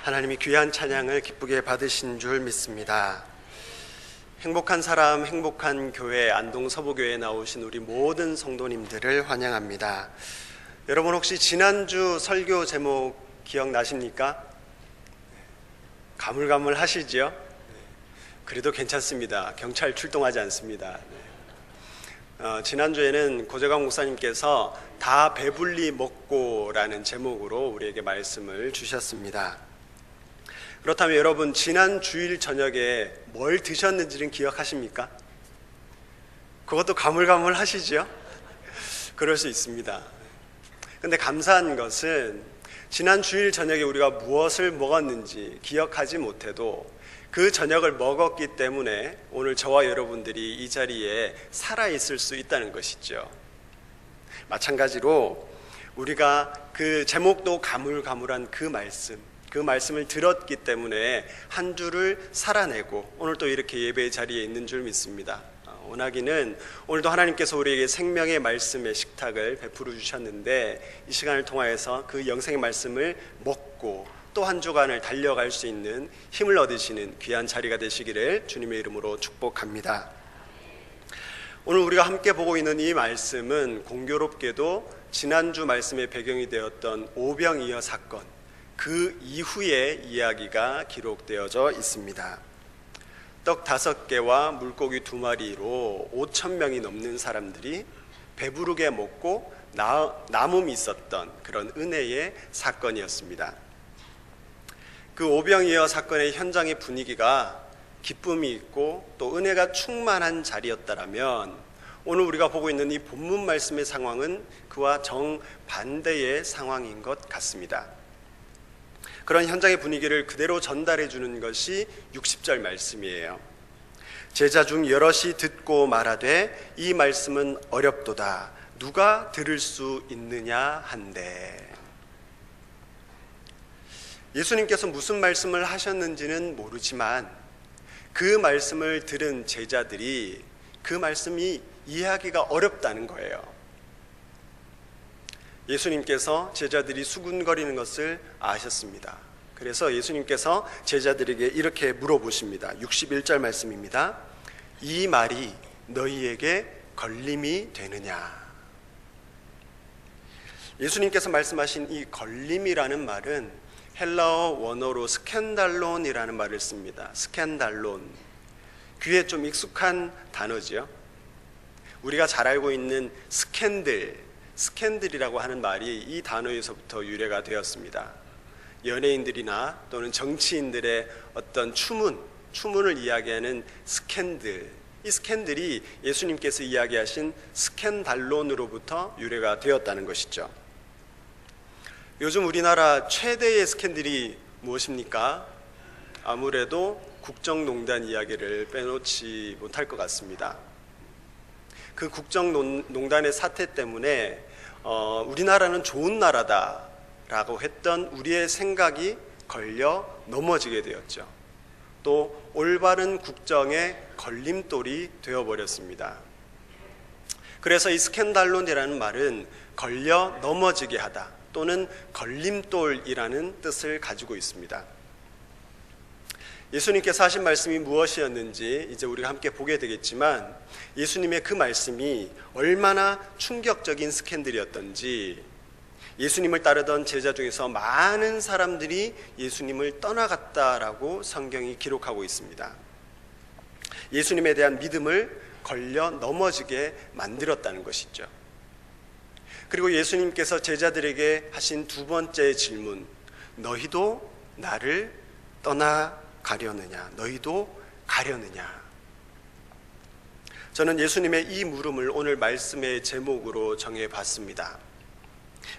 하나님이 귀한 찬양을 기쁘게 받으신 줄 믿습니다. 행복한 사람, 행복한 교회, 안동 서부교회에 나오신 우리 모든 성도님들을 환영합니다. 여러분 혹시 지난주 설교 제목 기억나십니까? 가물가물하시죠? 그래도 괜찮습니다. 경찰 출동하지 않습니다. 지난주에는 고재광 목사님께서 다 배불리 먹고라는 제목으로 우리에게 말씀을 주셨습니다. 그렇다면 여러분 지난 주일 저녁에 뭘 드셨는지는 기억하십니까? 그것도 가물가물하시죠? 그럴 수 있습니다. 근데 감사한 것은 지난 주일 저녁에 우리가 무엇을 먹었는지 기억하지 못해도 그 저녁을 먹었기 때문에 오늘 저와 여러분들이 이 자리에 살아있을 수 있다는 것이죠. 마찬가지로 우리가 그 제목도 가물가물한 그 말씀을 들었기 때문에 한 주를 살아내고 오늘 또 이렇게 예배의 자리에 있는 줄 믿습니다. 원하기는 오늘도 하나님께서 우리에게 생명의 말씀의 식탁을 베풀어 주셨는데 이 시간을 통하여서 그 영생의 말씀을 먹고 또 한 주간을 달려갈 수 있는 힘을 얻으시는 귀한 자리가 되시기를 주님의 이름으로 축복합니다. 오늘 우리가 함께 보고 있는 이 말씀은 공교롭게도 지난주 말씀의 배경이 되었던 오병이어 사건, 그 이후의 이야기가 기록되어져 있습니다. 떡 5개와 물고기 2마리로 5,000명이 넘는 사람들이 배부르게 먹고 남음이 있었던 그런 은혜의 사건이었습니다. 그 오병이어 사건의 현장의 분위기가 기쁨이 있고 또 은혜가 충만한 자리였다라면 오늘 우리가 보고 있는 이 본문 말씀의 상황은 그와 정반대의 상황인 것 같습니다. 그런 현장의 분위기를 그대로 전달해 주는 것이 60절 말씀이에요. 제자 중 여럿이 듣고 말하되 이 말씀은 어렵도다 누가 들을 수 있느냐 한데. 예수님께서 무슨 말씀을 하셨는지는 모르지만 그 말씀을 들은 제자들이 그 말씀이 이해하기가 어렵다는 거예요. 예수님께서 제자들이 수군거리는 것을 아셨습니다. 그래서 예수님께서 제자들에게 이렇게 물어보십니다. 61절 말씀입니다. 이 말이 너희에게 걸림이 되느냐? 예수님께서 말씀하신 이 걸림이라는 말은 헬라어 원어로 스캔달론이라는 말을 씁니다. 스캔달론. 귀에 좀 익숙한 단어지요. 우리가 잘 알고 있는 스캔들이라고 하는 말이 이 단어에서부터 유래가 되었습니다. 연예인들이나 또는 정치인들의 어떤 추문을 이야기하는 스캔들, 이 스캔들이 예수님께서 이야기하신 스캔달론으로부터 유래가 되었다는 것이죠. 요즘 우리나라 최대의 스캔들이 무엇입니까? 아무래도 국정농단 이야기를 빼놓지 못할 것 같습니다. 그 국정농단의 사태 때문에 우리나라는 좋은 나라다라고 했던 우리의 생각이 걸려 넘어지게 되었죠. 또 올바른 국정의 걸림돌이 되어버렸습니다. 그래서 이 스캔달론이라는 말은 걸려 넘어지게 하다 또는 걸림돌이라는 뜻을 가지고 있습니다. 예수님께서 하신 말씀이 무엇이었는지 이제 우리가 함께 보게 되겠지만 예수님의 그 말씀이 얼마나 충격적인 스캔들이었던지 예수님을 따르던 제자 중에서 많은 사람들이 예수님을 떠나갔다라고 성경이 기록하고 있습니다. 예수님에 대한 믿음을 걸려 넘어지게 만들었다는 것이죠. 그리고 예수님께서 제자들에게 하신 두 번째 질문, 너희도 나를 떠나가려느냐? 너희도 가려느냐? 저는 예수님의 이 물음을 오늘 말씀의 제목으로 정해봤습니다.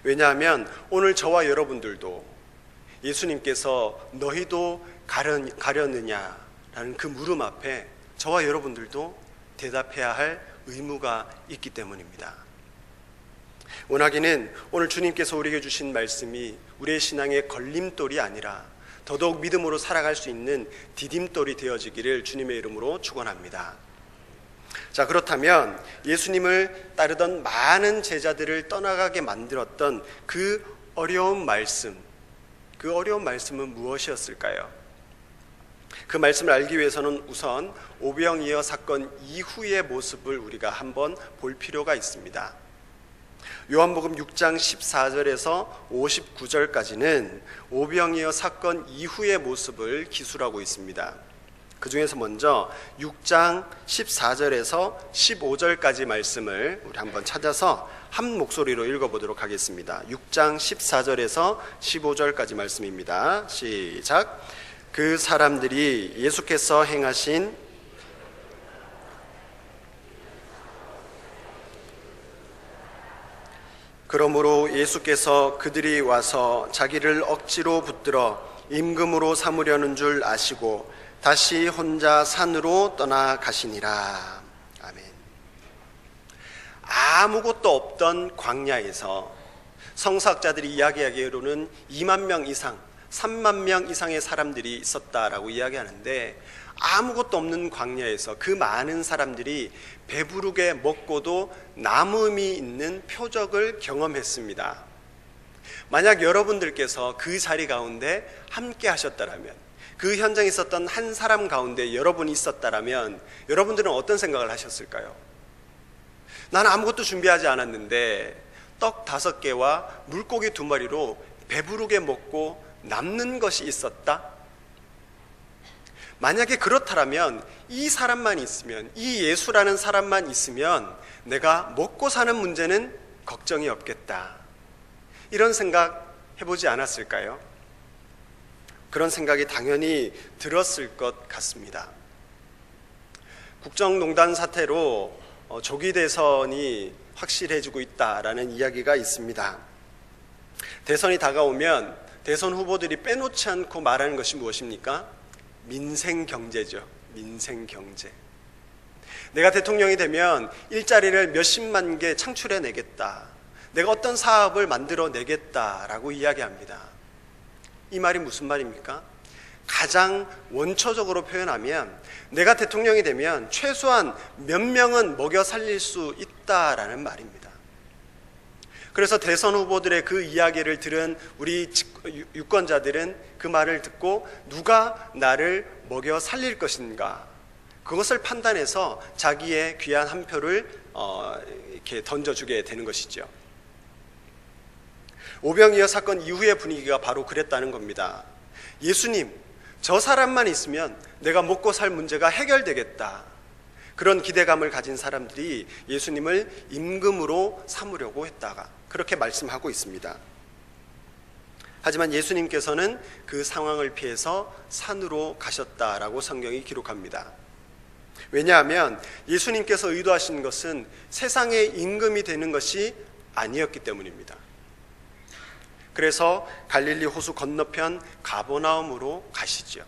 왜냐하면 오늘 저와 여러분들도 예수님께서 너희도 가려느냐라는 그 물음 앞에 저와 여러분들도 대답해야 할 의무가 있기 때문입니다. 원하기는 오늘 주님께서 우리에게 주신 말씀이 우리의 신앙의 걸림돌이 아니라 더더욱 믿음으로 살아갈 수 있는 디딤돌이 되어지기를 주님의 이름으로 축원합니다. 자, 그렇다면 예수님을 따르던 많은 제자들을 떠나가게 만들었던 그 어려운 말씀, 그 어려운 말씀은 무엇이었을까요? 그 말씀을 알기 위해서는 우선 오병이어 사건 이후의 모습을 우리가 한번 볼 필요가 있습니다. 요한복음 6장 14절에서 59절까지는 오병이어 사건 이후의 모습을 기술하고 있습니다. 그 중에서 먼저 6장 14절에서 15절까지 말씀을 우리 한번 찾아서 한 목소리로 읽어보도록 하겠습니다. 6장 14절에서 15절까지 말씀입니다. 시작. 그 사람들이 예수께서 행하신 그러므로 예수께서 그들이 와서 자기를 억지로 붙들어 임금으로 삼으려는 줄 아시고 다시 혼자 산으로 떠나가시니라. 아멘. 아무것도 없던 광야에서 성서학자들이 이야기하기로는 2만 명 이상, 3만 명 이상의 사람들이 있었다라고 이야기하는데, 아무것도 없는 광야에서 그 많은 사람들이 배부르게 먹고도 남음이 있는 표적을 경험했습니다. 만약 여러분들께서 그 자리 가운데 함께 하셨다라면, 그 현장에 있었던 한 사람 가운데 여러분이 있었다라면 여러분들은 어떤 생각을 하셨을까요? 나는 아무것도 준비하지 않았는데 떡 5개와 물고기 2마리로 배부르게 먹고 남는 것이 있었다? 만약에 그렇다면 이 사람만 있으면, 이 예수라는 사람만 있으면 내가 먹고 사는 문제는 걱정이 없겠다, 이런 생각 해보지 않았을까요? 그런 생각이 당연히 들었을 것 같습니다. 국정농단 사태로 조기 대선이 확실해지고 있다라는 이야기가 있습니다. 대선이 다가오면 대선 후보들이 빼놓지 않고 말하는 것이 무엇입니까? 민생경제죠. 민생경제. 내가 대통령이 되면 일자리를 몇십만 개 창출해내겠다, 내가 어떤 사업을 만들어내겠다라고 이야기합니다. 이 말이 무슨 말입니까? 가장 원초적으로 표현하면 내가 대통령이 되면 최소한 몇 명은 먹여 살릴 수 있다라는 말입니다. 그래서 대선 후보들의 그 이야기를 들은 우리 유권자들은 그 말을 듣고 누가 나를 먹여 살릴 것인가, 그것을 판단해서 자기의 귀한 한 표를 이렇게 던져주게 되는 것이죠. 오병이어 사건 이후의 분위기가 바로 그랬다는 겁니다. 예수님, 저 사람만 있으면 내가 먹고 살 문제가 해결되겠다, 그런 기대감을 가진 사람들이 예수님을 임금으로 삼으려고 했다가 그렇게 말씀하고 있습니다. 하지만 예수님께서는 그 상황을 피해서 산으로 가셨다라고 성경이 기록합니다. 왜냐하면 예수님께서 의도하신 것은 세상의 임금이 되는 것이 아니었기 때문입니다. 그래서 갈릴리 호수 건너편 가버나움으로 가시죠.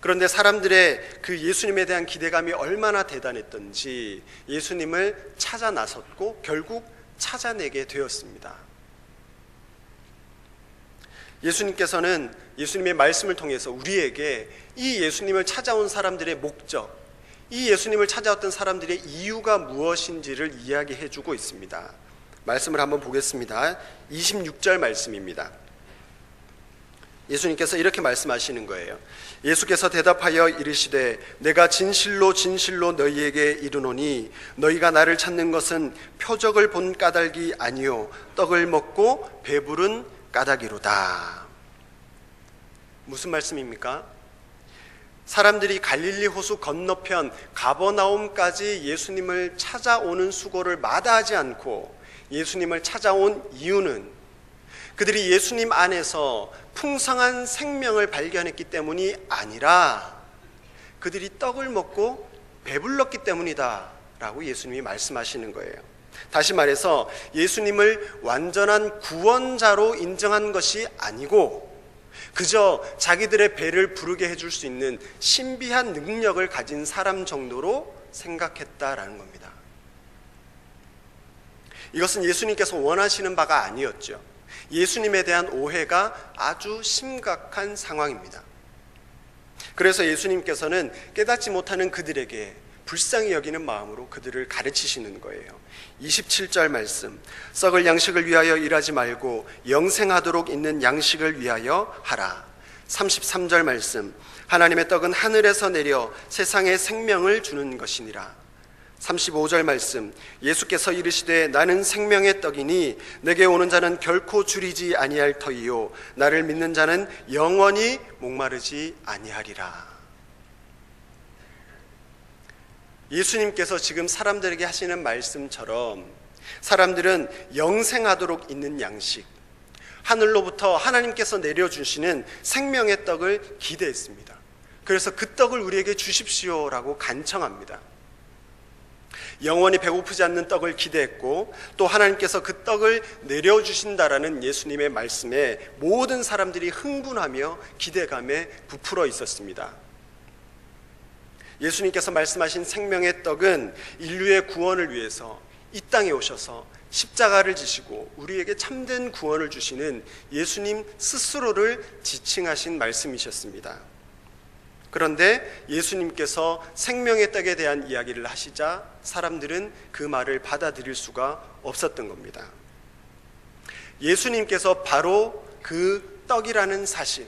그런데 사람들의 그 예수님에 대한 기대감이 얼마나 대단했던지 예수님을 찾아 나섰고 결국 찾아내게 되었습니다. 예수님께서는 예수님의 말씀을 통해서 우리에게 이 예수님을 찾아온 사람들의 목적, 이 예수님을 찾아왔던 사람들의 이유가 무엇인지를 이야기해 주고 있습니다. 말씀을 한번 보겠습니다. 26절 말씀입니다. 예수님께서 이렇게 말씀하시는 거예요. 예수께서 대답하여 이르시되 내가 진실로 진실로 너희에게 이르노니 너희가 나를 찾는 것은 표적을 본 까닭이 아니요 떡을 먹고 배부른 까닭이로다. 무슨 말씀입니까? 사람들이 갈릴리 호수 건너편 가버나움까지 예수님을 찾아오는 수고를 마다하지 않고 예수님을 찾아온 이유는 그들이 예수님 안에서 풍성한 생명을 발견했기 때문이 아니라 그들이 떡을 먹고 배불렀기 때문이다 라고 예수님이 말씀하시는 거예요. 다시 말해서 예수님을 완전한 구원자로 인정한 것이 아니고 그저 자기들의 배를 부르게 해줄 수 있는 신비한 능력을 가진 사람 정도로 생각했다라는 겁니다. 이것은 예수님께서 원하시는 바가 아니었죠. 예수님에 대한 오해가 아주 심각한 상황입니다. 그래서 예수님께서는 깨닫지 못하는 그들에게 불쌍히 여기는 마음으로 그들을 가르치시는 거예요. 27절 말씀, 썩을 양식을 위하여 일하지 말고 영생하도록 있는 양식을 위하여 하라. 33절 말씀, 하나님의 떡은 하늘에서 내려 세상에 생명을 주는 것이니라. 35절 말씀, 예수께서 이르시되 나는 생명의 떡이니 내게 오는 자는 결코 줄이지 아니할 터이요 나를 믿는 자는 영원히 목마르지 아니하리라. 예수님께서 지금 사람들에게 하시는 말씀처럼 사람들은 영생하도록 있는 양식, 하늘로부터 하나님께서 내려주시는 생명의 떡을 기대했습니다. 그래서 그 떡을 우리에게 주십시오라고 간청합니다. 영원히 배고프지 않는 떡을 기대했고 또 하나님께서 그 떡을 내려주신다라는 예수님의 말씀에 모든 사람들이 흥분하며 기대감에 부풀어 있었습니다. 예수님께서 말씀하신 생명의 떡은 인류의 구원을 위해서 이 땅에 오셔서 십자가를 지시고 우리에게 참된 구원을 주시는 예수님 스스로를 지칭하신 말씀이셨습니다. 그런데 예수님께서 생명의 떡에 대한 이야기를 하시자 사람들은 그 말을 받아들일 수가 없었던 겁니다. 예수님께서 바로 그 떡이라는 사실,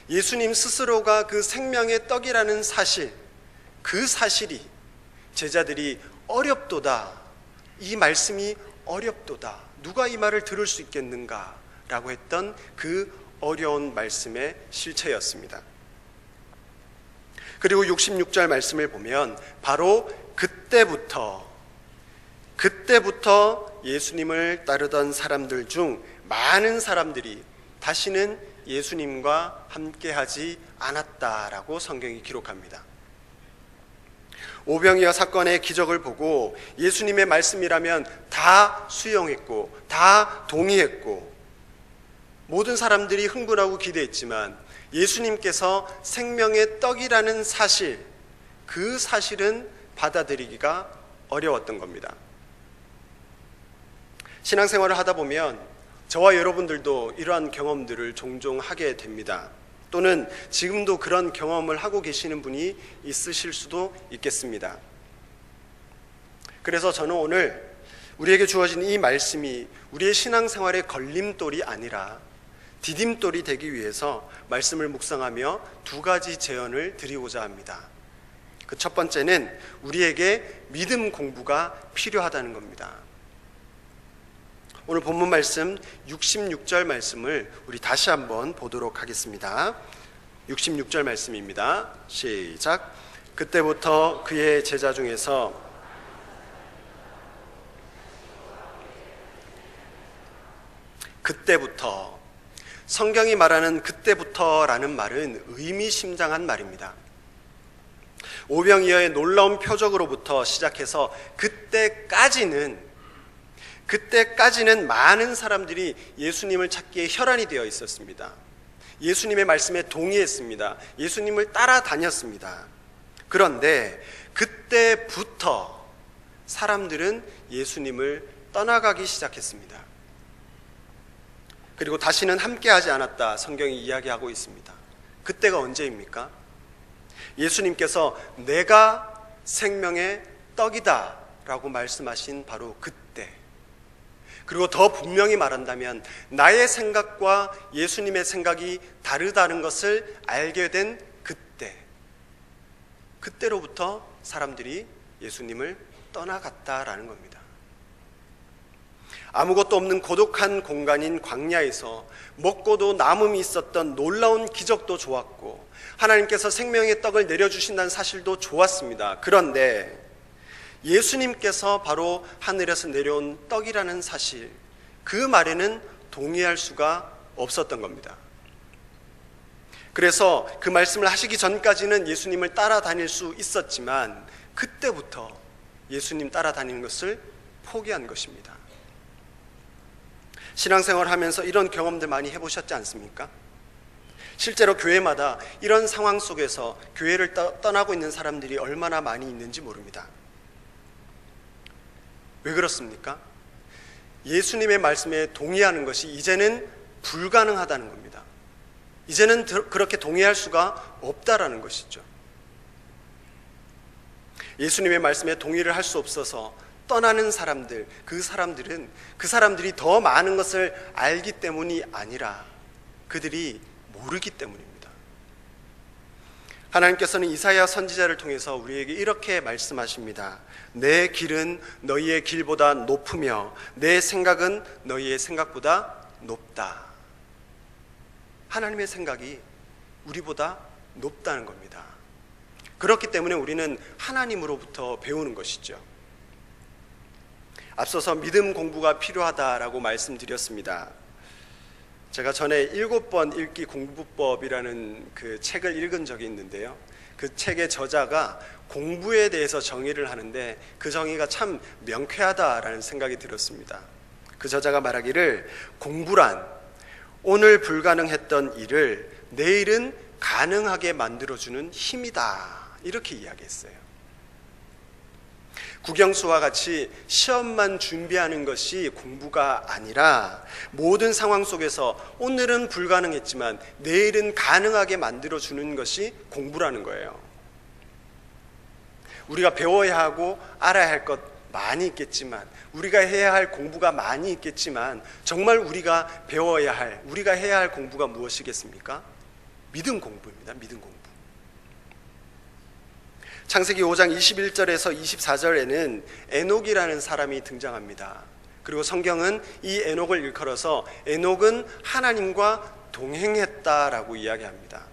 예수님 스스로가 그 생명의 떡이라는 사실, 그 사실이 제자들이 어렵도다, 이 말씀이 어렵도다, 누가 이 말을 들을 수 있겠는가 라고 했던 그 어려운 말씀의 실체였습니다. 그리고 66절 말씀을 보면 바로 그때부터 예수님을 따르던 사람들 중 많은 사람들이 다시는 예수님과 함께하지 않았다라고 성경이 기록합니다. 오병이어 사건의 기적을 보고 예수님의 말씀이라면 다 수용했고 다 동의했고 모든 사람들이 흥분하고 기대했지만 예수님께서 생명의 떡이라는 사실, 그 사실은 받아들이기가 어려웠던 겁니다. 신앙생활을 하다 보면 저와 여러분들도 이러한 경험들을 종종 하게 됩니다. 또는 지금도 그런 경험을 하고 계시는 분이 있으실 수도 있겠습니다. 그래서 저는 오늘 우리에게 주어진 이 말씀이 우리의 신앙생활의 걸림돌이 아니라 디딤돌이 되기 위해서 말씀을 묵상하며 두 가지 제언을 드리고자 합니다. 그 첫 번째는 우리에게 믿음 공부가 필요하다는 겁니다. 오늘 본문 말씀 66절 말씀을 우리 다시 한번 보도록 하겠습니다. 66절 말씀입니다. 시작. 그때부터 그의 제자 중에서 그때부터, 성경이 말하는 그때부터라는 말은 의미심장한 말입니다. 오병이어의 놀라운 표적으로부터 시작해서 그때까지는 많은 사람들이 예수님을 찾기에 혈안이 되어 있었습니다. 예수님의 말씀에 동의했습니다. 예수님을 따라다녔습니다. 그런데 그때부터 사람들은 예수님을 떠나가기 시작했습니다. 그리고 다시는 함께하지 않았다, 성경이 이야기하고 있습니다. 그때가 언제입니까? 예수님께서 내가 생명의 떡이다 라고 말씀하신 바로 그때, 그리고 더 분명히 말한다면 나의 생각과 예수님의 생각이 다르다는 것을 알게 된 그때로부터 사람들이 예수님을 떠나갔다라는 겁니다. 아무것도 없는 고독한 공간인 광야에서 먹고도 남음이 있었던 놀라운 기적도 좋았고 하나님께서 생명의 떡을 내려주신다는 사실도 좋았습니다. 그런데 예수님께서 바로 하늘에서 내려온 떡이라는 사실, 그 말에는 동의할 수가 없었던 겁니다. 그래서 그 말씀을 하시기 전까지는 예수님을 따라다닐 수 있었지만 그때부터 예수님 따라다니는 것을 포기한 것입니다. 신앙생활 하면서 이런 경험들 많이 해보셨지 않습니까? 실제로 교회마다 이런 상황 속에서 교회를 떠나고 있는 사람들이 얼마나 많이 있는지 모릅니다. 왜 그렇습니까? 예수님의 말씀에 동의하는 것이 이제는 불가능하다는 겁니다. 이제는 그렇게 동의할 수가 없다라는 것이죠. 예수님의 말씀에 동의를 할 수 없어서 떠나는 사람들, 그 사람들이 더 많은 것을 알기 때문이 아니라 그들이 모르기 때문입니다. 하나님께서는 이사야 선지자를 통해서 우리에게 이렇게 말씀하십니다. 내 길은 너희의 길보다 높으며 내 생각은 너희의 생각보다 높다. 하나님의 생각이 우리보다 높다는 겁니다. 그렇기 때문에 우리는 하나님으로부터 배우는 것이죠. 앞서서 믿음 공부가 필요하다라고 말씀드렸습니다. 제가 전에 7번 읽기 공부법이라는 그 책을 읽은 적이 있는데요. 그 책의 저자가 공부에 대해서 정의를 하는데 그 정의가 참 명쾌하다라는 생각이 들었습니다. 그 저자가 말하기를 공부란 오늘 불가능했던 일을 내일은 가능하게 만들어주는 힘이다. 이렇게 이야기했어요. 국영수와 같이 시험만 준비하는 것이 공부가 아니라 모든 상황 속에서 오늘은 불가능했지만 내일은 가능하게 만들어주는 것이 공부라는 거예요. 우리가 배워야 하고 알아야 할 것 많이 있겠지만, 우리가 해야 할 공부가 많이 있겠지만, 정말 우리가 배워야 할, 우리가 해야 할 공부가 무엇이겠습니까? 믿음 공부입니다. 믿음 공부. 창세기 5장 21절에서 24절에는 에녹이라는 사람이 등장합니다. 그리고 성경은 이 에녹을 일컬어서 에녹은 하나님과 동행했다라고 이야기합니다.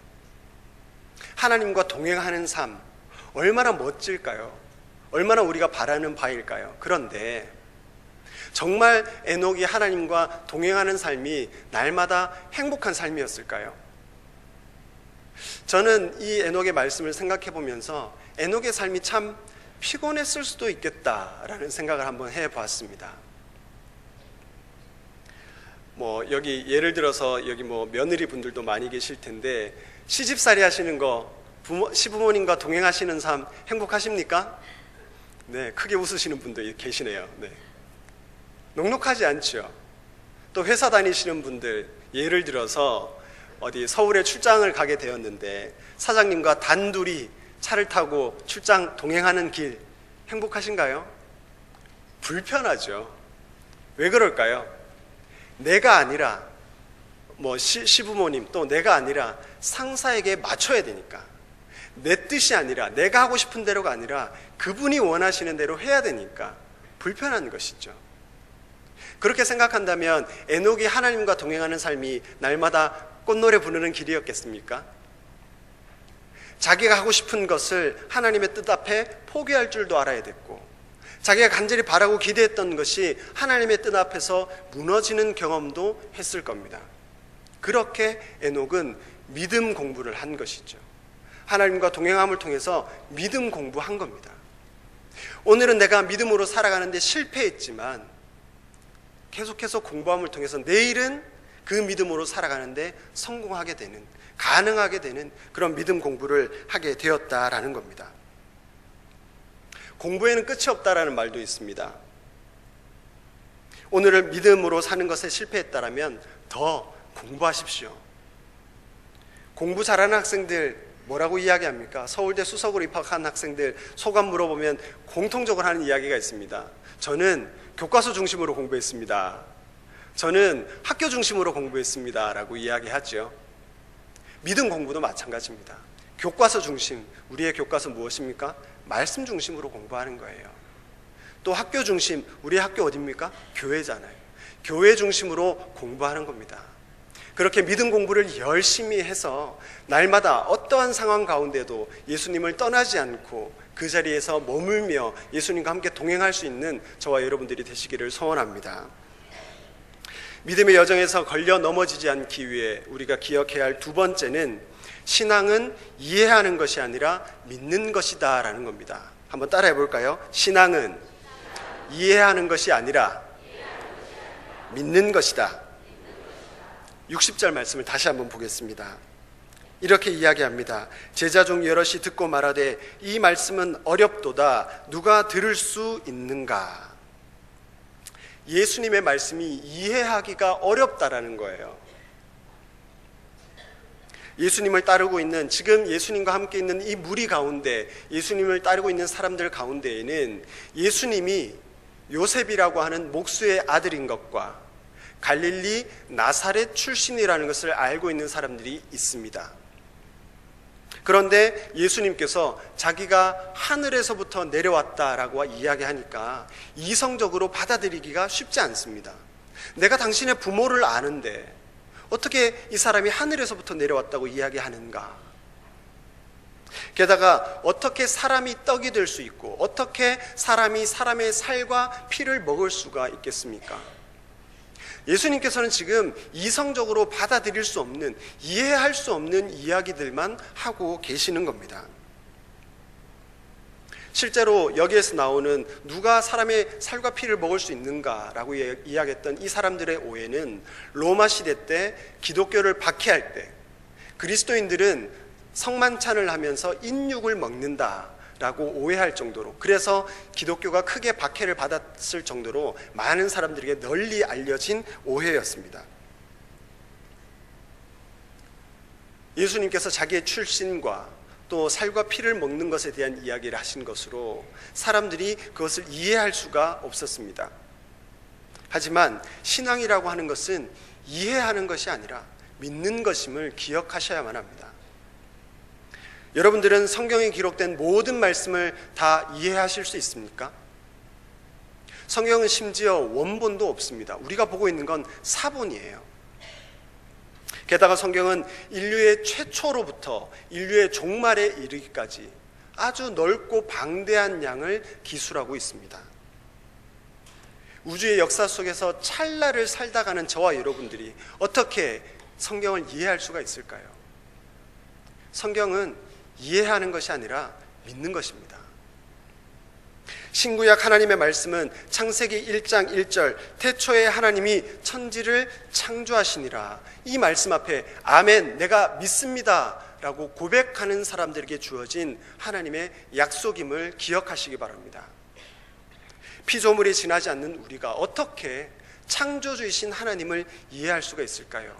하나님과 동행하는 삶, 얼마나 멋질까요? 얼마나 우리가 바라는 바일까요? 그런데 정말 에녹이 하나님과 동행하는 삶이 날마다 행복한 삶이었을까요? 저는 이 에녹의 말씀을 생각해 보면서 에녹의 삶이 참 피곤했을 수도 있겠다라는 생각을 한번 해봤습니다. 여기 예를 들어서 여기 며느리 분들도 많이 계실 텐데 시집살이 하시는 거, 시부모님과 동행하시는 삶 행복하십니까? 네, 크게 웃으시는 분도 계시네요. 네. 넉넉하지 않죠. 또 회사 다니시는 분들, 예를 들어서 어디 서울에 출장을 가게 되었는데 사장님과 단둘이 차를 타고 출장 동행하는 길 행복하신가요? 불편하죠. 왜 그럴까요? 내가 아니라 시부모님, 또 내가 아니라 상사에게 맞춰야 되니까, 내 뜻이 아니라 내가 하고 싶은 대로가 아니라 그분이 원하시는 대로 해야 되니까 불편한 것이죠. 그렇게 생각한다면 에녹이 하나님과 동행하는 삶이 날마다 꽃노래 부르는 길이었겠습니까? 자기가 하고 싶은 것을 하나님의 뜻 앞에 포기할 줄도 알아야 됐고, 자기가 간절히 바라고 기대했던 것이 하나님의 뜻 앞에서 무너지는 경험도 했을 겁니다. 그렇게 에녹은 믿음 공부를 한 것이죠. 하나님과 동행함을 통해서 믿음 공부한 겁니다. 오늘은 내가 믿음으로 살아가는데 실패했지만 계속해서 공부함을 통해서 내일은 그 믿음으로 살아가는데 성공하게 되는, 가능하게 되는 그런 믿음 공부를 하게 되었다라는 겁니다. 공부에는 끝이 없다라는 말도 있습니다. 오늘을 믿음으로 사는 것에 실패했다라면 더 공부하십시오. 공부 잘하는 학생들 뭐라고 이야기합니까? 서울대 수석으로 입학한 학생들 소감 물어보면 공통적으로 하는 이야기가 있습니다. 저는 교과서 중심으로 공부했습니다. 저는 학교 중심으로 공부했습니다. 라고 이야기하죠. 믿음 공부도 마찬가지입니다. 교과서 중심, 우리의 교과서 무엇입니까? 말씀 중심으로 공부하는 거예요. 또 학교 중심, 우리의 학교 어디입니까? 교회잖아요. 교회 중심으로 공부하는 겁니다. 그렇게 믿음 공부를 열심히 해서 날마다 어떠한 상황 가운데도 예수님을 떠나지 않고 그 자리에서 머물며 예수님과 함께 동행할 수 있는 저와 여러분들이 되시기를 소원합니다. 믿음의 여정에서 걸려 넘어지지 않기 위해 우리가 기억해야 할 두 번째는 신앙은 이해하는 것이 아니라 믿는 것이다 라는 겁니다. 한번 따라해 볼까요? 신앙은 이해하는 것이 아니라 믿는 것이다. 60절 말씀을 다시 한번 보겠습니다. 이렇게 이야기합니다. 제자 중 여럿이 듣고 말하되 이 말씀은 어렵도다. 누가 들을 수 있는가? 예수님의 말씀이 이해하기가 어렵다라는 거예요. 예수님을 따르고 있는, 지금 예수님과 함께 있는 이 무리 가운데, 예수님을 따르고 있는 사람들 가운데에는 예수님이 요셉이라고 하는 목수의 아들인 것과 갈릴리 나사렛 출신이라는 것을 알고 있는 사람들이 있습니다. 그런데 예수님께서 자기가 하늘에서부터 내려왔다라고 이야기하니까 이성적으로 받아들이기가 쉽지 않습니다. 내가 당신의 부모를 아는데 어떻게 이 사람이 하늘에서부터 내려왔다고 이야기하는가? 게다가 어떻게 사람이 떡이 될 수 있고 어떻게 사람이 사람의 살과 피를 먹을 수가 있겠습니까? 예수님께서는 지금 이성적으로 받아들일 수 없는, 이해할 수 없는 이야기들만 하고 계시는 겁니다. 실제로 여기에서 나오는 누가 사람의 살과 피를 먹을 수 있는가라고 이야기했던 이 사람들의 오해는 로마 시대 때 기독교를 박해할 때 그리스도인들은 성만찬을 하면서 인육을 먹는다라고 오해할 정도로, 그래서 기독교가 크게 박해를 받았을 정도로 많은 사람들에게 널리 알려진 오해였습니다. 예수님께서 자기의 출신과 또 살과 피를 먹는 것에 대한 이야기를 하신 것으로 사람들이 그것을 이해할 수가 없었습니다. 하지만 신앙이라고 하는 것은 이해하는 것이 아니라 믿는 것임을 기억하셔야만 합니다. 여러분들은 성경에 기록된 모든 말씀을 다 이해하실 수 있습니까? 성경은 심지어 원본도 없습니다. 우리가 보고 있는 건 사본이에요. 게다가 성경은 인류의 최초로부터 인류의 종말에 이르기까지 아주 넓고 방대한 양을 기술하고 있습니다. 우주의 역사 속에서 찰나를 살다가는 저와 여러분들이 어떻게 성경을 이해할 수가 있을까요? 성경은 이해하는 것이 아니라 믿는 것입니다. 신구약 하나님의 말씀은 창세기 1장 1절 태초에 하나님이 천지를 창조하시니라, 이 말씀 앞에 아멘, 내가 믿습니다 라고 고백하는 사람들에게 주어진 하나님의 약속임을 기억하시기 바랍니다. 피조물이 지나지 않는 우리가 어떻게 창조주이신 하나님을 이해할 수가 있을까요?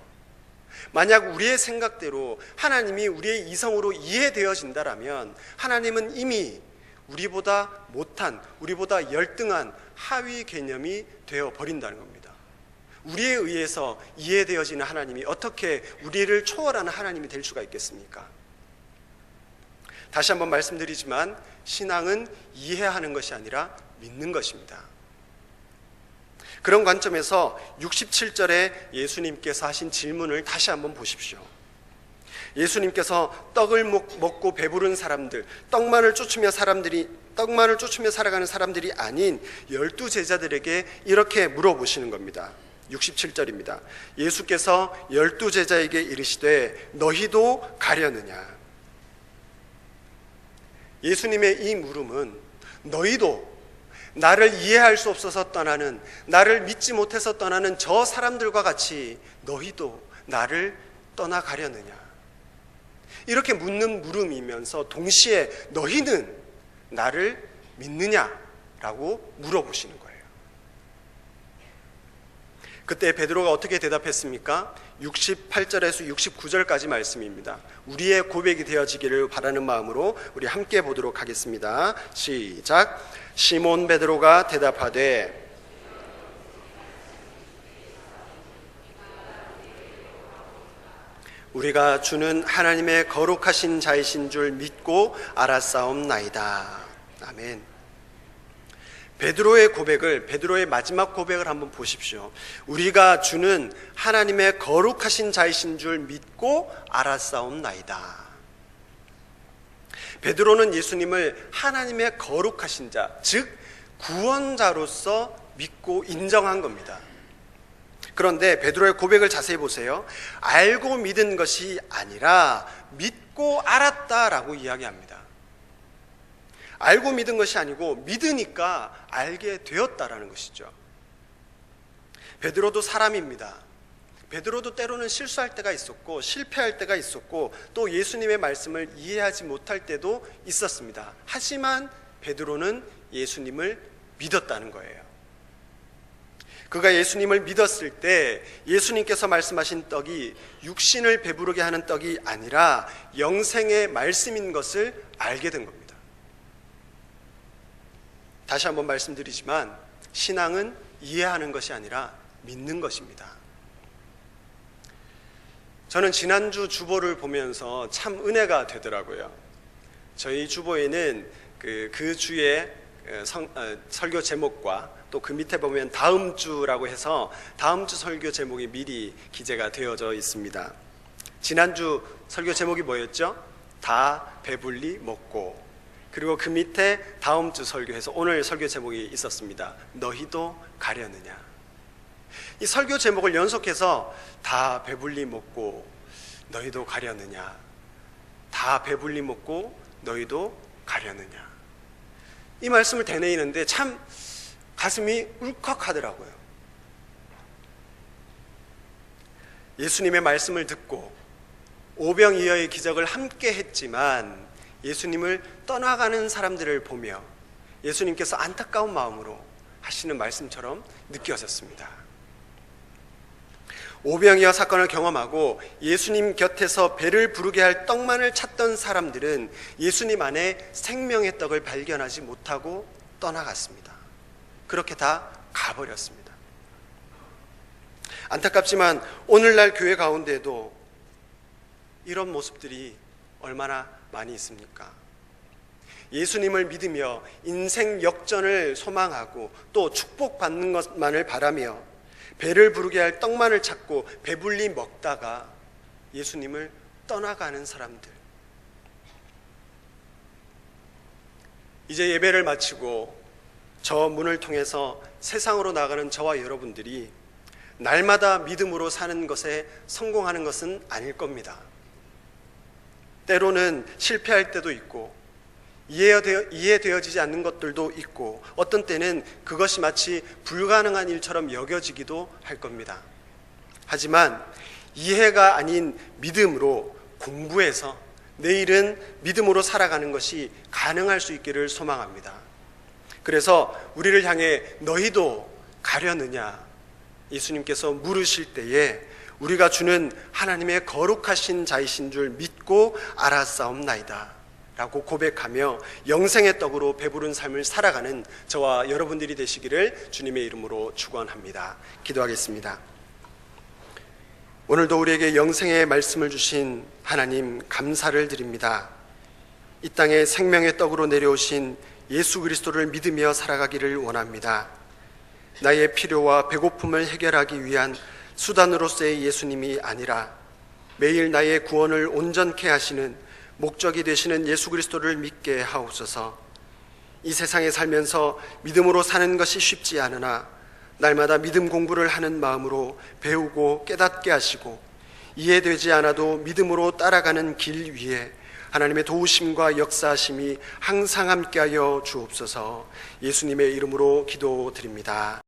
만약 우리의 생각대로 하나님이 우리의 이성으로 이해되어진다라면 하나님은 이미 우리보다 못한, 우리보다 열등한 하위 개념이 되어버린다는 겁니다. 우리에 의해서 이해되어지는 하나님이 어떻게 우리를 초월하는 하나님이 될 수가 있겠습니까? 다시 한번 말씀드리지만 신앙은 이해하는 것이 아니라 믿는 것입니다. 그런 관점에서 67절에 예수님께서 하신 질문을 다시 한번 보십시오. 예수님께서 떡을 먹고 배부른 사람들, 떡만을 쫓으며 살아가는 사람들이 아닌 12제자들에게 이렇게 물어보시는 겁니다. 67절입니다. 예수께서 12제자에게 이르시되 너희도 가려느냐? 예수님의 이 물음은 너희도 나를 이해할 수 없어서 떠나는, 나를 믿지 못해서 떠나는 저 사람들과 같이 너희도 나를 떠나가려느냐, 이렇게 묻는 물음이면서 동시에 너희는 나를 믿느냐라고 물어보시는 거예요. 그때 베드로가 어떻게 대답했습니까? 68절에서 69절까지 말씀입니다. 우리의 고백이 되어지기를 바라는 마음으로 우리 함께 보도록 하겠습니다. 시작. 시몬 베드로가 대답하되 우리가 주는 하나님의 거룩하신 자이신 줄 믿고 알았사옵나이다. 아멘. 베드로의 고백을, 베드로의 마지막 고백을 한번 보십시오. 우리가 주는 하나님의 거룩하신 자이신 줄 믿고 알았사옵나이다. 베드로는 예수님을 하나님의 거룩하신 자, 즉 구원자로서 믿고 인정한 겁니다. 그런데 베드로의 고백을 자세히 보세요. 알고 믿은 것이 아니라 믿고 알았다라고 이야기합니다. 알고 믿은 것이 아니고 믿으니까 알게 되었다라는 것이죠. 베드로도 사람입니다. 베드로도 때로는 실수할 때가 있었고 실패할 때가 있었고 또 예수님의 말씀을 이해하지 못할 때도 있었습니다. 하지만 베드로는 예수님을 믿었다는 거예요. 그가 예수님을 믿었을 때 예수님께서 말씀하신 떡이 육신을 배부르게 하는 떡이 아니라 영생의 말씀인 것을 알게 된 겁니다. 다시 한번 말씀드리지만 신앙은 이해하는 것이 아니라 믿는 것입니다. 저는 지난주 주보를 보면서 참 은혜가 되더라고요. 저희 주보에는 그 주의 설교 제목과 또 그 밑에 보면 다음 주라고 해서 다음 주 설교 제목이 미리 기재가 되어져 있습니다. 지난주 설교 제목이 뭐였죠? 다 배불리 먹고. 그리고 그 밑에 다음 주 설교해서 오늘 설교 제목이 있었습니다. 너희도 가려느냐. 이 설교 제목을 연속해서 다 배불리 먹고 너희도 가려느냐, 다 배불리 먹고 너희도 가려느냐, 이 말씀을 되뇌이는데 참 가슴이 울컥하더라고요. 예수님의 말씀을 듣고 오병이어의 기적을 함께 했지만 예수님을 떠나가는 사람들을 보며 예수님께서 안타까운 마음으로 하시는 말씀처럼 느껴졌습니다. 오병이어 사건을 경험하고 예수님 곁에서 배를 부르게 할 떡만을 찾던 사람들은 예수님 안에 생명의 떡을 발견하지 못하고 떠나갔습니다. 그렇게 다 가버렸습니다. 안타깝지만 오늘날 교회 가운데도 이런 모습들이 얼마나 많이 있습니까? 예수님을 믿으며 인생 역전을 소망하고 또 축복받는 것만을 바라며 배를 부르게 할 떡만을 찾고 배불리 먹다가 예수님을 떠나가는 사람들. 이제 예배를 마치고 저 문을 통해서 세상으로 나가는 저와 여러분들이 날마다 믿음으로 사는 것에 성공하는 것은 아닐 겁니다. 때로는 실패할 때도 있고 이해되어지지 않는 것들도 있고 어떤 때는 그것이 마치 불가능한 일처럼 여겨지기도 할 겁니다. 하지만 이해가 아닌 믿음으로 공부해서 내일은 믿음으로 살아가는 것이 가능할 수 있기를 소망합니다. 그래서 우리를 향해 너희도 가려느냐 예수님께서 물으실 때에 우리가 주는 하나님의 거룩하신 자이신 줄 믿고 알았사옵나이다 라고 고백하며 영생의 떡으로 배부른 삶을 살아가는 저와 여러분들이 되시기를 주님의 이름으로 축원합니다. 기도하겠습니다. 오늘도 우리에게 영생의 말씀을 주신 하나님 감사를 드립니다. 이 땅에 생명의 떡으로 내려오신 예수 그리스도를 믿으며 살아가기를 원합니다. 나의 필요와 배고픔을 해결하기 위한 수단으로서의 예수님이 아니라 매일 나의 구원을 온전케 하시는 목적이 되시는 예수 그리스도를 믿게 하옵소서. 이 세상에 살면서 믿음으로 사는 것이 쉽지 않으나 날마다 믿음 공부를 하는 마음으로 배우고 깨닫게 하시고 이해되지 않아도 믿음으로 따라가는 길 위에 하나님의 도우심과 역사하심이 항상 함께하여 주옵소서. 예수님의 이름으로 기도드립니다.